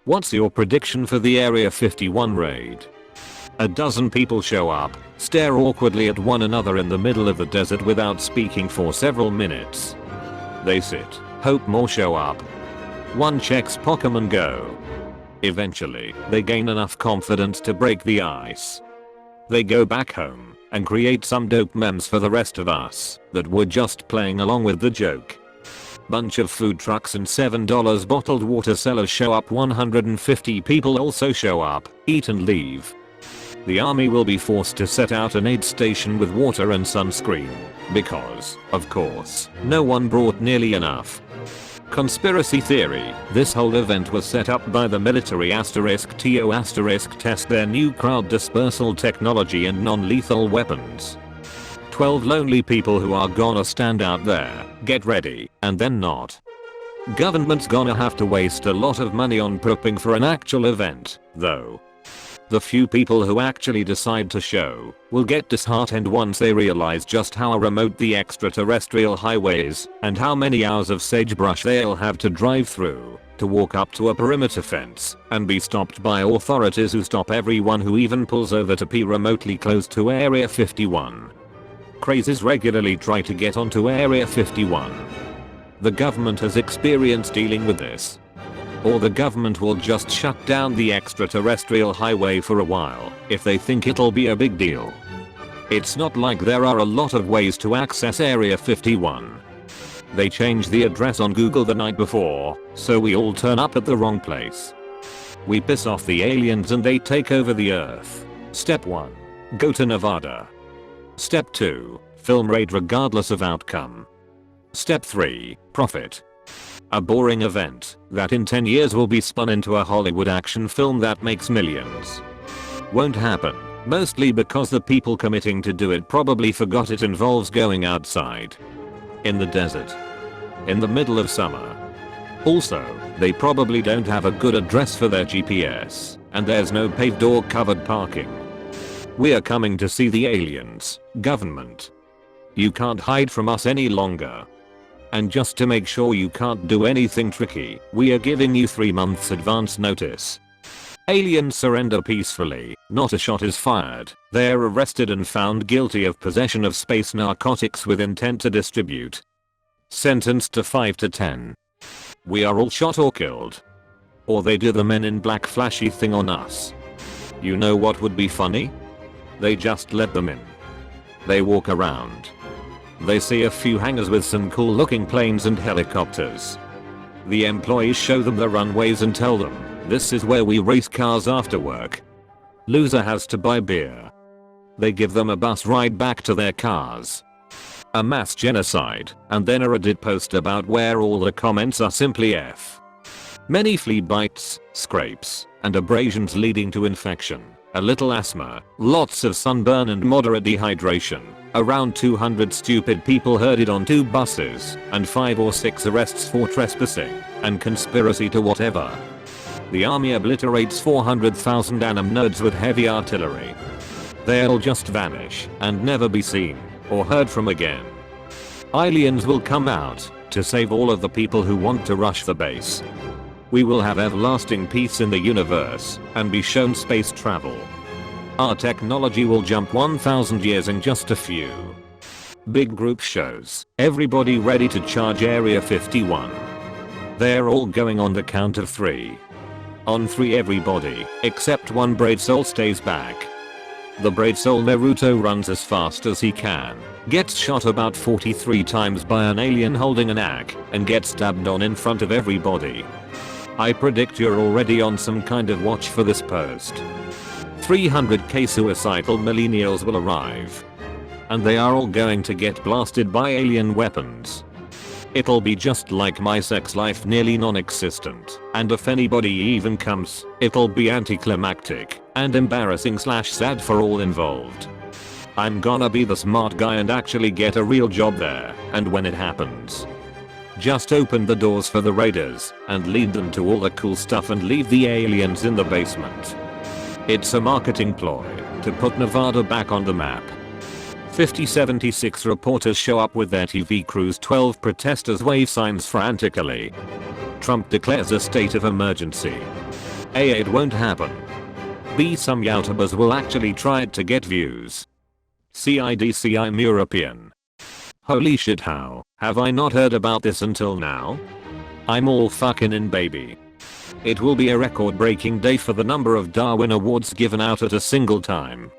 What's your prediction for the Area 51 raid? A dozen people show up, stare awkwardly at one another in the middle of the desert without speaking for several minutes. They sit, hope more show up. One checks Pokemon Go. Eventually, they gain enough confidence to break the ice. They go back home and create some dope memes for the rest of us that were just playing along with the joke. Bunch of food trucks and $7 bottled water sellers show up. 150 people also show up, eat and leave. The army will be forced to set out an aid station with water and sunscreen because, of course, no one brought nearly enough. Conspiracy theory: this whole event was set up by the military *to test their new crowd dispersal technology and non-lethal weapons. 12 lonely people who are gonna stand out there, get ready, and then not. Government's gonna have to waste a lot of money on prepping for an actual event, though. The few people who actually decide to show will get disheartened once they realize just how remote the extraterrestrial highway is and how many hours of sagebrush they'll have to drive through to walk up to a perimeter fence and be stopped by authorities who stop everyone who even pulls over to pee remotely close to Area 51. Crazies regularly try to get onto Area 51. The government has experience dealing with this. Or the government will just shut down the extraterrestrial highway for a while if they think it'll be a big deal. It's not like there are a lot of ways to access Area 51. They changed the address on Google the night before, so we all turn up at the wrong place. We piss off the aliens and they take over the Earth. Step 1. Go to Nevada. Step 2. Film raid regardless of outcome. Step 3. Profit. A boring event that in 10 years will be spun into a Hollywood action film that makes millions. Won't happen, mostly because the people committing to do it probably forgot it involves going outside. In the desert. In the middle of summer. Also, they probably don't have a good address for their GPS, and there's no paved or covered parking. We are coming to see the aliens, government. You can't hide from us any longer. And just to make sure you can't do anything tricky, we are giving you 3 months advance notice. Aliens surrender peacefully, not a shot is fired, they're arrested and found guilty of possession of space narcotics with intent to distribute. Sentenced to 5 to 10. We are all shot or killed. Or they do the Men in Black flashy thing on us. You know what would be funny? They just let them in. They walk around. They see a few hangars with some cool looking planes and helicopters. The employees show them the runways and tell them, this is where we race cars after work. Loser has to buy beer. They give them a bus ride back to their cars. A mass genocide, and then a Reddit post about where all the comments are simply F. Many flea bites, scrapes, and abrasions leading to infection. A little asthma, lots of sunburn and moderate dehydration, around 200 stupid people herded on 2 buses, and 5 or 6 arrests for trespassing, and conspiracy to whatever. The army obliterates 400,000 anim nerds with heavy artillery. They'll just vanish and never be seen or heard from again. Aliens will come out to save all of the people who want to rush the base. We will have everlasting peace in the universe and be shown space travel. Our technology will jump 1,000 years in just a few. Big group shows, everybody ready to charge Area 51. They're all going on the count of 3. On 3 everybody, except one brave soul stays back. The brave soul Naruto runs as fast as he can, gets shot about 43 times by an alien holding an axe, and gets stabbed on in front of everybody. I predict you're already on some kind of watch for this post. 300k suicidal millennials will arrive. And they are all going to get blasted by alien weapons. It'll be just like my sex life, nearly non-existent, and if anybody even comes, it'll be anticlimactic and embarrassing / sad for all involved. I'm gonna be the smart guy and actually get a real job there, and when it happens, Just open the doors for the raiders and lead them to all the cool stuff and leave the aliens in the basement. It's a marketing ploy to put Nevada back on the map. 5076 reporters show up with their TV crews. 12 protesters wave signs frantically. Trump declares a state of emergency. A. It won't happen. B. Some YouTubers will actually try to get views. CIDC. I'm European. Holy shit, how have I not heard about this until now? I'm all fucking in, baby. It will be a record-breaking day for the number of Darwin Awards given out at a single time.